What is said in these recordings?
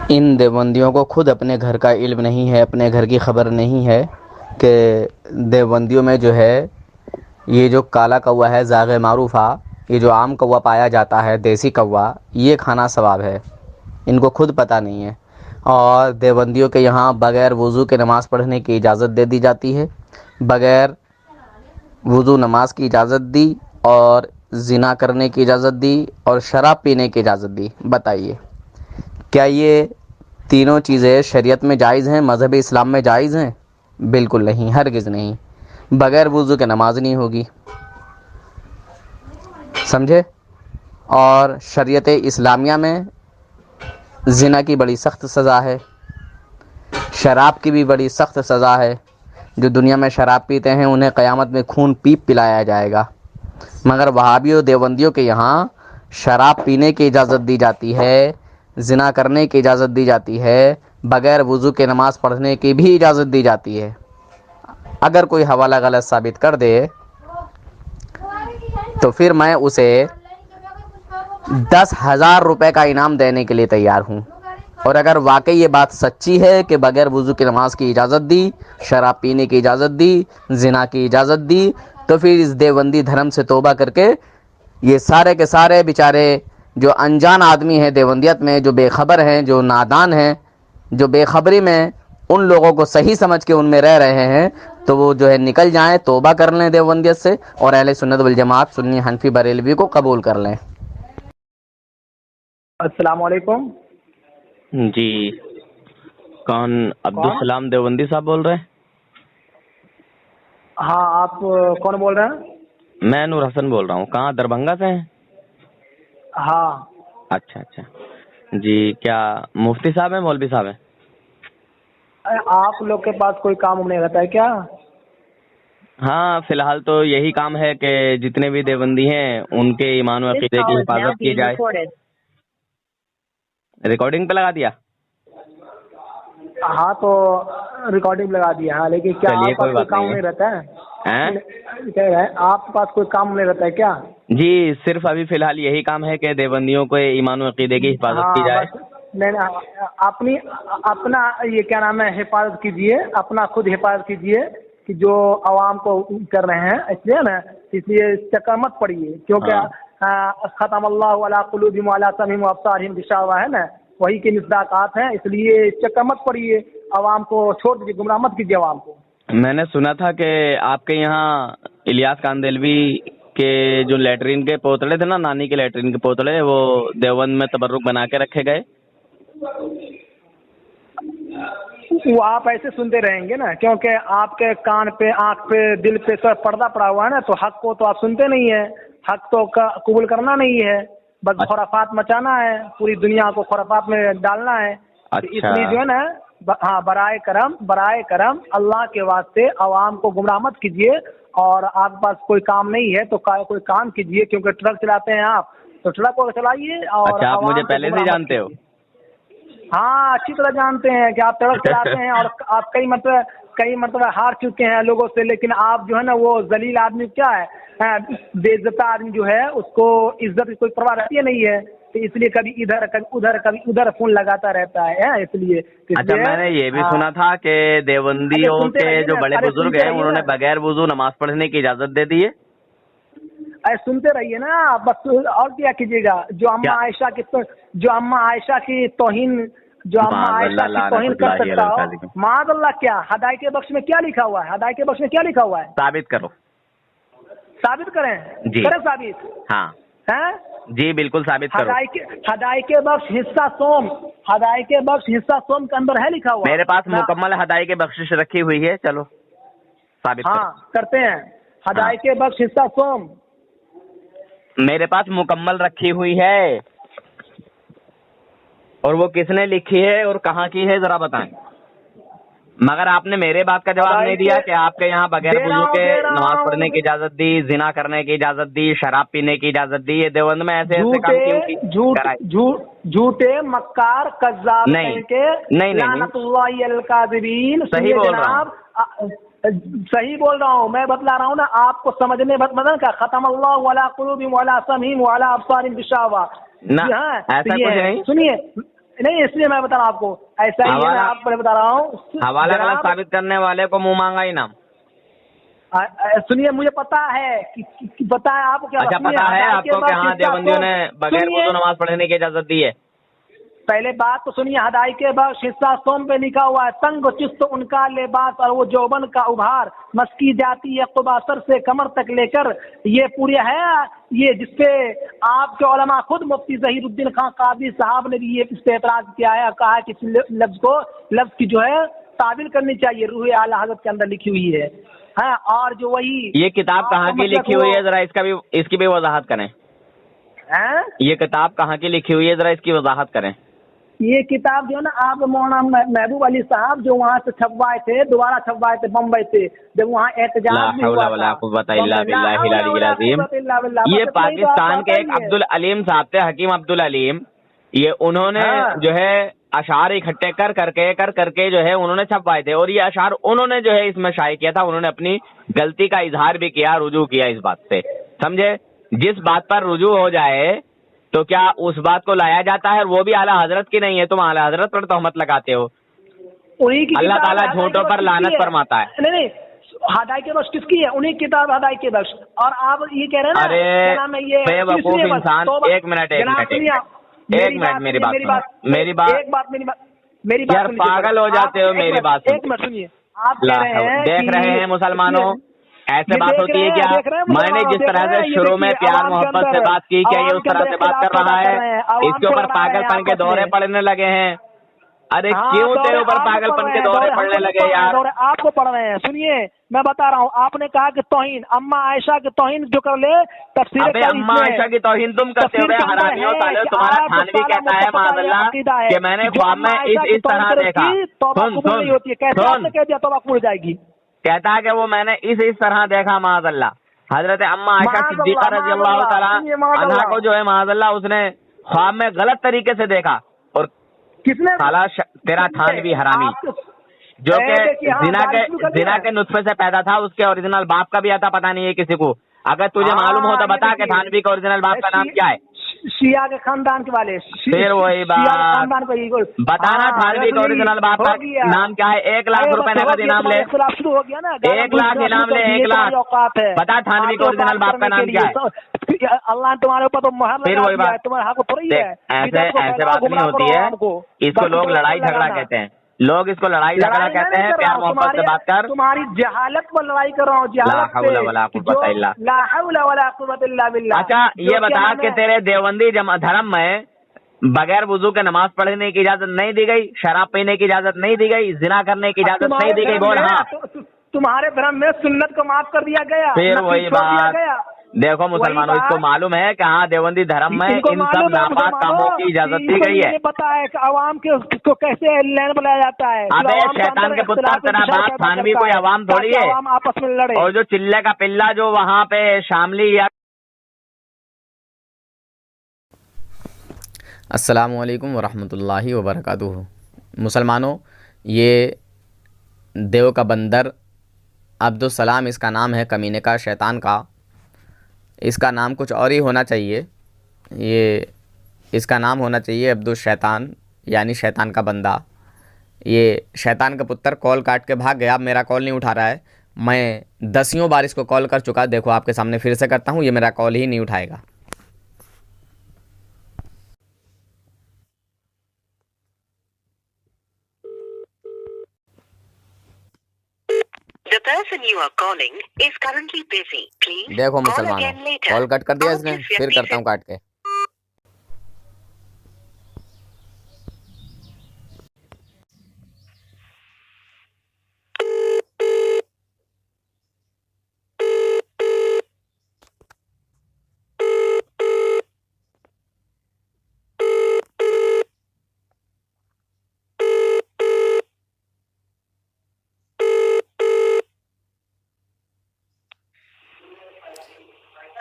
ان دیوبندیوں کو خود اپنے گھر کا علم نہیں ہے، اپنے گھر کی خبر نہیں ہے کہ دیوبندیوں میں جو ہے یہ جو کالا کوا ہے زاغ معروفہ، یہ جو عام کوا پایا جاتا ہے دیسی کوا، یہ کھانا ثواب ہے، ان کو خود پتہ نہیں ہے۔ اور دیوبندیوں کے یہاں بغیر وضو کے نماز پڑھنے کی اجازت دے دی جاتی ہے، بغیر وضو نماز کی اجازت دی، اور زنا کرنے کی اجازت دی، اور شراب پینے کی اجازت دی۔ بتائیے کیا یہ تینوں چیزیں شریعت میں جائز ہیں، مذہب اسلام میں جائز ہیں؟ بالکل نہیں، ہرگز نہیں۔ بغیر وضو کے نماز نہیں ہوگی، سمجھے؟ اور شریعت اسلامیہ میں زنا کی بڑی سخت سزا ہے، شراب کی بھی بڑی سخت سزا ہے۔ جو دنیا میں شراب پیتے ہیں انہیں قیامت میں خون پیپ پلایا جائے گا، مگر وہابیوں دیوبندیوں کے یہاں شراب پینے کی اجازت دی جاتی ہے، زنا کرنے کی اجازت دی جاتی ہے، بغیر وضو کے نماز پڑھنے کی بھی اجازت دی جاتی ہے۔ اگر کوئی حوالہ غلط ثابت کر دے تو پھر میں اسے 10,000 روپے کا انعام دینے کے لیے تیار ہوں۔ اور اگر واقعی یہ بات سچی ہے کہ بغیر وضو کی نماز کی اجازت دی، شراب پینے کی اجازت دی، زنا کی اجازت دی، تو پھر اس دیوبندی دھرم سے توبہ کر کے یہ سارے کے سارے بیچارے جو انجان آدمی ہیں دیوبندیت میں، جو بے خبر ہیں، جو نادان ہیں، جو بے خبری میں ان لوگوں کو صحیح سمجھ کے ان میں رہ رہے ہیں، تو وہ جو ہے نکل جائیں، توبہ کر لیں دیوبندیت سے، اور اہل سنت والجماعت سنی حنفی بریلوی کو قبول کر لیں۔ السلام علیکم جی، کون؟ عبدالسلام دیوبندی صاحب بول رہے ہیں؟ ہاں، آپ کون بول رہے ہیں؟ میں نور حسن بول رہا ہوں۔ کہاں، دربھنگہ سے ہیں؟ ہاں۔ اچھا اچھا، جی کیا مفتی صاحب ہیں، مولوی صاحب ہیں؟ آپ لوگ کے پاس کوئی کام نہیں رہتا ہے کیا؟ ہاں، فی الحال تو یہی کام ہے کہ جتنے بھی دیوبندی ہیں ان کے ایمان و عقیدے کی حفاظت کی جائے۔ ریکارڈنگ پہ لگا دیا؟ ہاں تو ریکارڈنگ لگا دیا، ہاں، لیکن کیا آپ کوئی کوئی بات کام نہیں نہیں رہتا ہے؟ ہے۔ کہہ رہے ہیں آپ کے پاس کوئی کام نہیں رہتا ہے کیا؟ جی، صرف ابھی فی الحال یہی کام ہے کہ دیوبندیوں کو ایمان و عقیدے کی حفاظت کی ہاں جائے۔ بس، نہیں، اپنا یہ کیا نام ہے، حفاظت کیجئے، اپنا خود حفاظت کیجئے کہ جو عوام کو کر رہے ہیں، اس لیے نا، اس لیے چکر مت پڑیے، کیونکہ ختم اللہ علی قلوبہم وعلی سمعہم وابصارہم غشاوہ ہے نا، وہی کے مصداقات ہیں، اس لیے چکر مت پڑیے، عوام کو چھوڑ دیجیے، گمراہ مت کیجیے عوام کو۔ میں نے سنا تھا کہ آپ کے یہاں الیاس کاندیلوی کے جو لیٹرین کے پوتڑے تھے نا، نانی کے لیٹرین کے پوتڑے، وہ دیوبند میں تبرک بنا کے رکھے گئے۔ وہ آپ ایسے سنتے رہیں گے نا، کیونکہ آپ کے کان پہ، آنکھ پہ، دل پہ سب پردہ پڑا ہوا ہے نا، تو حق کو تو آپ سنتے نہیں ہیں، حق تو قبول کرنا نہیں ہے، بس خرافات مچانا ہے، پوری دنیا کو خرافات میں ڈالنا ہے۔ اس لیے جو ہے نا، ہاں، برائے کرم اللہ کے واسطے عوام کو گمراہ مت کیجیے، اور آپ کے پاس کوئی کام نہیں ہے تو کوئی کام کیجیے، کیونکہ ٹرک چلاتے ہیں آپ، تو ٹرک کو چلائیے، اور آپ مجھے پہلے سے جانتے ہو؟ ہاں، اچھی طرح جانتے ہیں کہ آپ ٹرک چلاتے ہیں، اور آپ کئی مرتبہ ہار چکے ہیں لوگوں سے، لیکن آپ جو ہے نا وہ ذلیل آدمی، کیا ہے، بے عزت آدمی جو ہے، اس کو عزت کی کوئی پرواہ رہتی ہے نہیں ہے، تو اس لیے کبھی ادھر کبھی ادھر فون لگاتا رہتا ہے، اس لیے۔ اچھا، میں نے یہ بھی سنا تھا کہ دیوبندیوں کے جو بڑے بزرگ ہیں انہوں نے بغیر وضو نماز پڑھنے کی اجازت دے دی ہے۔ سنتے رہیے نا بس، اور کیا کیجیے گا؟ جو اما عائشہ کی توہین، جو اما عائشہ کی توہین کر سکتا ہو، معاذ اللہ، کیا ہدایت بخش میں کیا لکھا ہوا ہے؟ ہدایت بخش میں کیا لکھا ہوا ہے؟ ثابت کرو۔ ثابت کریں؟ جی کریں ثابت؟ ہاں ہیں؟ جی، بالکل ثابت کرو۔ ہدایت بخش حصہ سوم، ہدایت بخش حصہ سوم کے اندر ہے لکھا ہوا؟ میرے پاس مکمل ہدایت بخشش رکھی ہوئی ہے، چلو ثابت کرو۔ ہاں، کرتے ہیں۔ ہدایت بخش حصہ سوم میرے پاس مکمل رکھی ہوئی ہے، اور وہ کس نے لکھی ہے اور کہاں کی ہے ذرا بتائیں۔ مگر آپ نے میرے بات کا جواب نہیں دیا کہ آپ کے یہاں بغیر وضو کے نماز پڑھنے کی اجازت دی، زنا کرنے کی اجازت دی، شراب پینے کی اجازت دی۔ یہ دیوبند میں ایسے کام کیوں کی؟ جھوٹے مکار کذاب کے لعنت اللہ علی الکاذبین۔ صحیح بول رہا ہوں، صحیح بول رہا ہوں، میں بتلا رہا ہوں نا آپ کو، سمجھنے بدن کا ختم اللہ علی قلوبہم وعلی سمعہم وعلی ابصارہم غشاوہ۔ ایسا کچھ نہیں۔ سنیے، نہیں اس لیے میں بتا رہا ہوں آپ کو ایسا ہی ہے. میں آپ کو بتا رہا ہوں حوالہ غلط ثابت کرنے والے کو منہ مانگا انعام. سنیے مجھے پتا ہے پتا ہے آپ کو کیا. اچھا پتا ہے آپ کو کہ ہاں دیوبندیوں نے بغیر وضو نماز پڑھنے کی اجازت دی ہے. پہلے بات تو سنیے. ہدائی کے بخش حصہ سوم پہ لکھا ہوا ہے تنگ و چست ان کا لباس اور وہ جوبن کا ابھار مسکی جاتی ہے قبا سر سے کمر تک لے کر. یہ پوری ہے یہ جس پہ آپ کے علماء خود مفتی ظہیر الدین خان قاضی صاحب نے بھی یہ اس پہ اعتراض کیا ہے اور کہا ہے کہ لفظ کی جو ہے تعبیر کرنی چاہیے. روح اعلیٰ حضرت کے اندر لکھی ہوئی ہے. ہاں اور جو وہی یہ کتاب کہاں کی لکھی ہوئی ہے ذرا اس کی بھی وضاحت کریں. یہ کتاب کہاں کی لکھی ہوئی ہے ذرا اس کی وضاحت کریں. یہ کتاب جو ہے نا آپ مولانا محبوب علی صاحب جو وہاں سے چھپوائے تھے دوبارہ چھپوائے تھے بمبئی سے جب وہاں احتجاج بھی ہوا تھا. یہ پاکستان کے ایک عبد العلیم صاحب تھے حکیم عبد العلیم. یہ انہوں نے جو ہے اشعار اکٹھے کر کے جو ہے انہوں نے چھپوائے تھے اور یہ اشعار انہوں نے جو ہے اس میں شائع کیا تھا. انہوں نے اپنی غلطی کا اظہار بھی کیا رجوع کیا اس بات سے. سمجھے جس بات پر رجوع ہو جائے تو کیا اس بات کو لایا جاتا ہے. وہ بھی اعلیٰ حضرت کی نہیں ہے. تم اعلیٰ حضرت پر تہمت لگاتے ہو. اللہ تعالیٰ جھوٹوں پر لعنت فرماتا ہے. نہیں ہدائی کے بخش کس کی ہے؟ انہیں کتاب ہدائی کے بخش. اور آپ یہ کہہ رہے ہیں ارے بے وقوف انسان. ایک منٹ میری بات یار پاگل ہو جاتے ہو. میری بات ایک منٹ سنیے. آپ کہہ رہے ہیں دیکھ رہے ہیں مسلمانوں ایسے بات ہوتی ہے کیا؟ میں نے جس طرح سے شروع میں پیار محبت سے بات کی کیا یہ اس طرح سے بات کر رہا ہے؟ اس کے اوپر پاگل پن کے دورے پڑنے لگے ہیں. ارے کیوں تیرے اوپر پاگل پن کے دورے پڑنے لگے یار؟ آپ کو پڑھ رہے ہیں. سنیے میں بتا رہا ہوں. آپ نے کہا کہ توہین اما عائشہ کی توہین جو کر لے تفسیر اما عائشہ کی توہین تم کرتے ہوئے حرامیوں تعالی تمہارا تھانوی کہتا ہے معاذ اللہ کہ میں نے خواب میں اس طرح دیکھا. سن کہہ دیا توبہ قبول جائے گی. کہتا ہے کہ وہ میں نے اس طرح دیکھا معاذ اللہ. حضرت اما عائشہ صدیقہ رضی اللہ تعالیٰ عنہا کو جو ہے معاذ اللہ اس نے خواب میں غلط طریقے سے دیکھا. اور کس نے تیرا تھانوی حرامی جو کہ زنا کے نطفے سے پیدا تھا اس کے اوریجنل باپ کا بھی آتا پتہ نہیں ہے کسی کو. اگر تجھے معلوم ہو تو بتا کہ تھانوی کا اوریجنل باپ کا نام کیا ہے. شیعہ کے خاندان کے والے. پھر وہی بات بتانا تھانوی کا اوریجنل باپ کا نام کیا ہے. 1 لاکھ روپے نقد انعام لے. 1 لاکھ انعام لے. 1 لاکھ بتا تھانوی کا اوریجنل باپ کا نام کیا ہے. اللہ نے تمہارے اوپر تو مہر لگا دیا ہے. تمہارے حق تھوڑی ہے. ایسے بات نہیں ہوتی ہے. اس کو لوگ لڑائی جھگڑا کہتے ہیں. لوگ اس کو لڑائی جھگڑا کہتے ہیں. پیار محبت سے بات کر. تمہاری جہالت پر لڑائی کر رہا ہوں. لا حول ولا قوت الا باللہ. لا حول ولا قوت الا باللہ. اچھا یہ بتا کہ تیرے دیوبندی دھرم میں بغیر وضو کے نماز پڑھنے کی اجازت نہیں دی گئی. شراب پینے کی اجازت نہیں دی گئی. زنا کرنے کی اجازت نہیں دی گئی. بول ہاں. تمہارے دھرم میں سنت کو معاف کر دیا گیا. پھر وہی بات. دیکھو مسلمانوں اس کو معلوم ہے کہ ہاں دیوبندی دھرم میں ان سب ناپاک کاموں کی اجازت دی گئی ہے. پتا ہے کہ عوام کو کیسے لین بلایا جاتا ہے. ابے شیطان کے پتر تیرا باپ تھانوی کوئی عوام تھوڑی ہے. آپس میں لڑے. اور جو چلے کا پلہ جو وہاں پہ شاملی یا. السلام علیکم ورحمۃ اللہ وبرکاتہ. مسلمانوں یہ دیو کا بندر عبدالسلام اس کا نام ہے کمینے کا شیطان کا. اس کا نام کچھ اور ہی ہونا چاہیے. اس کا نام ہونا چاہیے عبدالشیطان یعنی شیطان کا بندہ. یہ شیطان کا پتر کال کاٹ کے بھاگ گیا. اب میرا کال نہیں اٹھا رہا ہے. میں 10 بار اس کو کال کر چکا. دیکھو آپ کے سامنے پھر سے کرتا ہوں. یہ میرا کال ہی نہیں اٹھائے گا. The person you are calling is currently busy. Please دیکھو call مسلمانوں again later. کال کٹ کر دیا اس نے. آپ جس پھر ویکتی کرتا ہوں کاٹ کے.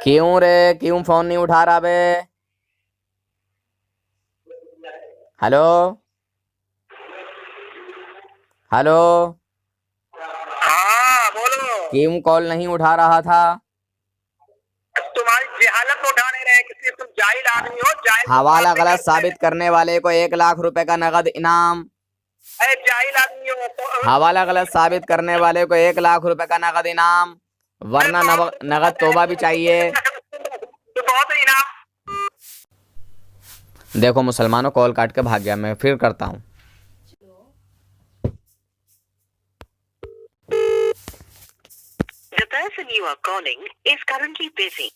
کیوں رے کیوں فون نہیں اٹھا رہا بے؟ ہلو ہلو ہاں بولو. کیوں کال نہیں اٹھا رہا تھا؟ تمہاری جہالت کو اٹھا نہیں رہے. کسی تم جاہل آدمی ہو. جاہل حوالہ غلط ثابت کرنے والے کو 1 لاکھ روپے کا نقد انعام. جاہل آدمی ہو تو حوالہ غلط ثابت کرنے والے کو 1 لاکھ روپے کا نقد انعام, ورنہ نقد توبہ بھی چاہیے. بہت انعام. دیکھو مسلمانوں, کال کاٹ کے بھاگ گیا, میں پھر کرتا ہوں. The person you are calling is currently busy.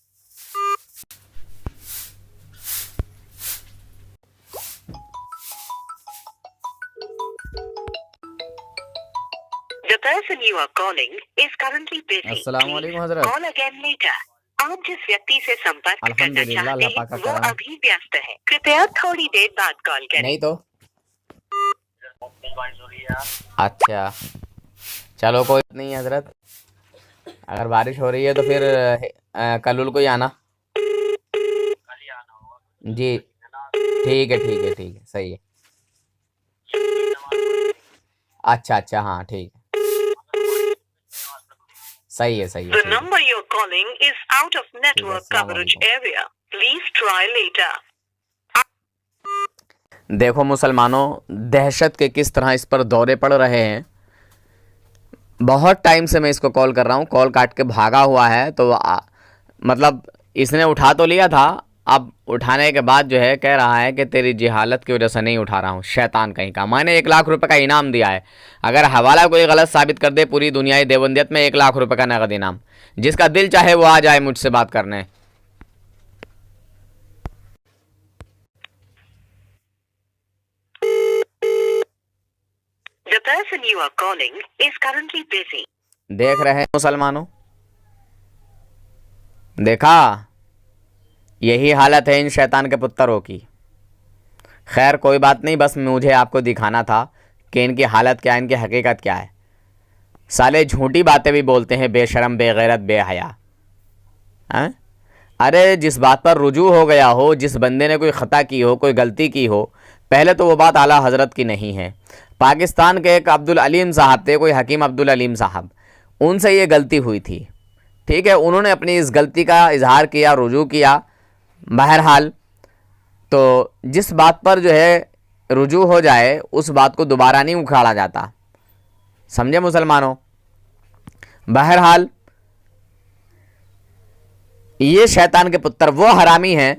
The person you are calling is currently busy. السلام علیکم حضرت. Call again later. آپ جس ویکتی سے سمپرک کرنا الحمدللہ, چاہتے اللہ پاک کا ہیں وہ کرم ہے. ابھی ویست ہے. کرپیا تھوڑی دیر بعد کال کریں. نہیں تو اچھا چلو کوئی نہیں حضرت, اگر بارش ہو رہی ہے تو پھر کل کو ہی آنا. جی ٹھیک ہے ٹھیک ہے ٹھیک ہے, صحیح ہے. اچھا اچھا ہاں ٹھیک ہے, صحیح ہے صحیح The ہے. number you're calling is out of network السلام coverage علیکم. area. Please try later. دیکھو مسلمانوں, دہشت کے کس طرح اس پر دورے پڑ رہے ہیں. بہت ٹائم سے میں اس کو کال کر رہا ہوں, کال کاٹ کے بھاگا ہوا ہے. تو مطلب اس نے اٹھا تو لیا تھا, اب اٹھانے کے بعد جو ہے کہہ رہا ہے کہ تیری جہالت کی وجہ سے نہیں اٹھا رہا ہوں. شیطان کہیں کا, میں نے 1 لاکھ روپے کا انعام دیا ہے. اگر حوالہ کوئی غلط ثابت کر دے پوری دنیای دیوبندیت میں 1 لاکھ روپے کا نقد انعام. جس کا دل چاہے وہ آ جائے مجھ سے بات کرنے. The person you are calling is currently busy. دیکھ رہے ہیں مسلمانوں, دیکھا, یہی حالت ہے ان شیطان کے پتروں کی. خیر کوئی بات نہیں, بس مجھے آپ کو دکھانا تھا کہ ان کی حالت کیا ہے, ان کی حقیقت کیا ہے. سالے جھوٹی باتیں بھی بولتے ہیں, بے شرم, بے غیرت, بے حیا. ارے جس بات پر رجوع ہو گیا ہو, جس بندے نے کوئی خطا کی ہو, کوئی غلطی کی ہو, پہلے تو وہ بات اعلیٰ حضرت کی نہیں ہے. پاکستان کے ایک عبدالعلیم صاحب تھے, کوئی حکیم عبدالعلیم صاحب, ان سے یہ غلطی ہوئی تھی. ٹھیک ہے, انہوں نے اپنی اس غلطی کا اظہار کیا, رجوع کیا. بہرحال تو جس بات پر جو ہے رجوع ہو جائے اس بات کو دوبارہ نہیں اکھاڑا جاتا. سمجھے مسلمانوں. بہرحال یہ شیطان کے پتر وہ حرامی ہیں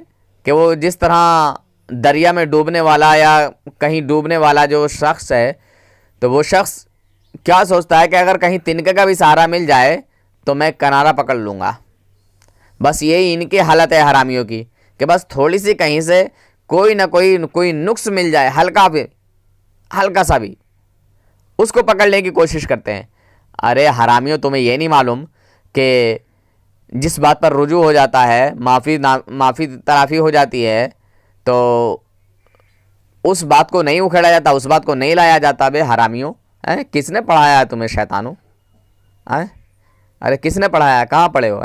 کہ وہ جس طرح دریا میں ڈوبنے والا یا کہیں ڈوبنے والا جو شخص ہے, تو وہ شخص کیا سوچتا ہے کہ اگر کہیں تنکے کا بھی سہارا مل جائے تو میں کنارہ پکڑ لوں گا. بس یہی ان کی حالت ہے حرامیوں کی, کہ بس تھوڑی سی کہیں سے کوئی نہ کوئی نقص مل جائے, ہلکا سا بھی, اس کو پکڑنے کی کوشش کرتے ہیں. ارے حرامیوں, تمہیں یہ نہیں معلوم کہ جس بات پر رجوع ہو جاتا ہے, معافی ترافی ہو جاتی ہے, تو اس بات کو نہیں اکھیڑا جاتا, اس بات کو نہیں لایا جاتا. بے حرامیوں, کس نے پڑھایا ہے تمہیں شیطانوں؟ ارے کس نے پڑھایا ہے, کہاں پڑھے ہو؟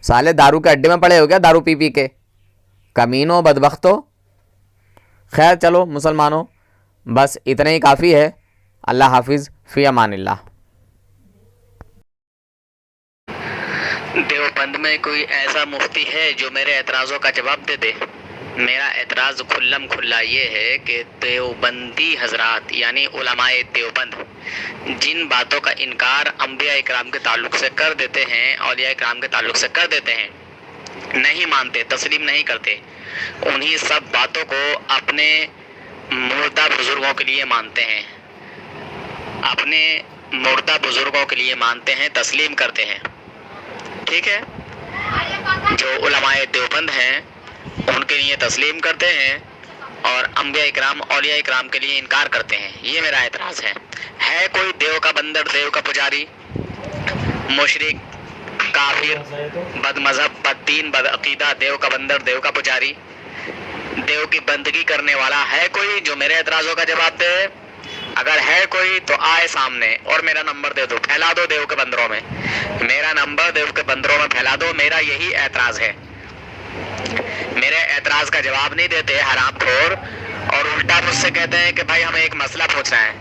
سالے دارو کے اڈے میں پڑے ہو کیا, دارو پی پی کے کمینوں, بدبختوں. خیر چلو مسلمانوں, بس اتنا ہی کافی ہے. اللہ حافظ, فی امان اللہ. دیوبند میں کوئی ایسا مفتی ہے جو میرے اعتراضوں کا جواب دے دے؟ میرا اعتراض کھلم کھلا یہ ہے کہ دیوبندی حضرات یعنی علماء دیوبند جن باتوں کا انکار انبیاء اکرام کے تعلق سے کر دیتے ہیں, اولیاء اکرام کے تعلق سے کر دیتے ہیں, نہیں مانتے, تسلیم نہیں کرتے, انہی سب باتوں کو اپنے مردہ بزرگوں کے لیے مانتے ہیں, اپنے مردہ بزرگوں کے لیے مانتے ہیں, تسلیم کرتے ہیں. ٹھیک ہے, جو علماء دیوبند ہیں ان کے لیے تسلیم کرتے ہیں اور انبیاء اکرام, اولیاء اکرام کے لیے انکار کرتے ہیں. یہ میرا اعتراض ہے. ہے کوئی دیو کا بندر, دیو کا پجاری, مشرک, کافر, بد مذہب, بد دین, بد عقیدہ, دیو کا بندر, دیو کا پجاری, دیو کی بندگی کرنے والا ہے کوئی جو میرے اعتراضوں کا جواب دے؟ اگر ہے کوئی تو آئے سامنے اور میرا نمبر دے دو, پھیلا دو دیو کے بندروں میں, میرا نمبر دیو کے بندروں میں پھیلا دو. میرا یہی اعتراض ہے. میرے اعتراض کا جواب نہیں دیتے حرام خور, اور الٹا مجھ سے کہتے ہیں کہ بھائی ہمیں ایک مسئلہ پوچھنا ہے.